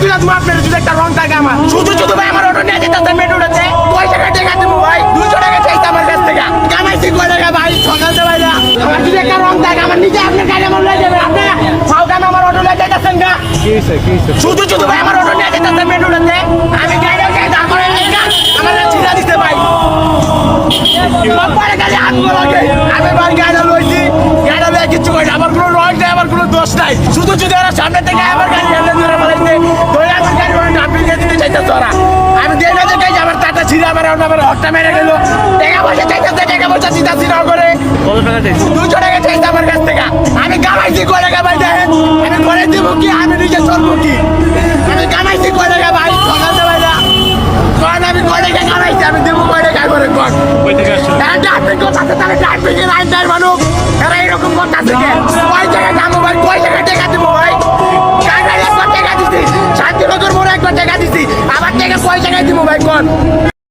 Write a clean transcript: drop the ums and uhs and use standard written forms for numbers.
তুলে তুমি আপনার যদি একটা রং থাকে আমার শুধু শুধু ভাই আমার অটো নিয়ে যেতে মেট্রোতে কয় টাকা টাকা দেবো ভাই 200 টাকা চাইছে আমার কাছ থেকে কামাইছি কয় টাকা ভাই সকালতে ভাই না আমার যদি একটা রং থাকে আমার নিজে আপনার গাড়ি আমার লয়ে যাবে আপনি সাউদান আমার অটো লয়ে যাইতেছেন গা শুধু শুধু ভাই আমার অটো নিয়ে যেতে মেট্রোতে আমি গাড়ি তারপরে আমার ছিড়া দিতে ভাই পরে গাড়ি আনবো লাগে আমি ভাই গাড়ি লইছি গাড়ি লয়ে কিছু করি আমার কোনো রং নাই আমার কোনো দোষ নাই শুধু যদি ওরা সামনে থেকে আমার গাড়ি এনে ধরে বলাইছে ধরে আমার গাড়ি ওরা নাপিয়ে দিয়ে দিতে চাইতেছে ওরা আমি দিয়ে না দেখাই আমার টাটা ছিঁড়ে আমার হটটা মেরে গেল টাকা পয়সা চাইতেছে টাকা পয়সা দিতাছি না করে কত টাকা চাইছে 200 টাকা চাইছে আমার কাছ থেকে আমি কামাইছি কয় টাকা ভাই দেখেন আমি করে দিব কি আমি নিজে চলবো কি আমি কামাইছি কয় টাকা ভাই সকালতে ভাই না কারণ আমি কয় টাকা কামাইছি আমি দেবো কয় টাকা করে কর কই থেকে আসছো ট্রাফিক করতেছে তাহলে ট্রাফিকের আইন দেয় মানুষ এরা এরকম করতেছে কয় টাকা দামো ভাই কয় টাকা টাকা দিব ভাই টাকা দিছি শান্তিনগর মোড়ে একবার টাকা দিছি আবার টাকা কয় টাকা দিব ভাই কোন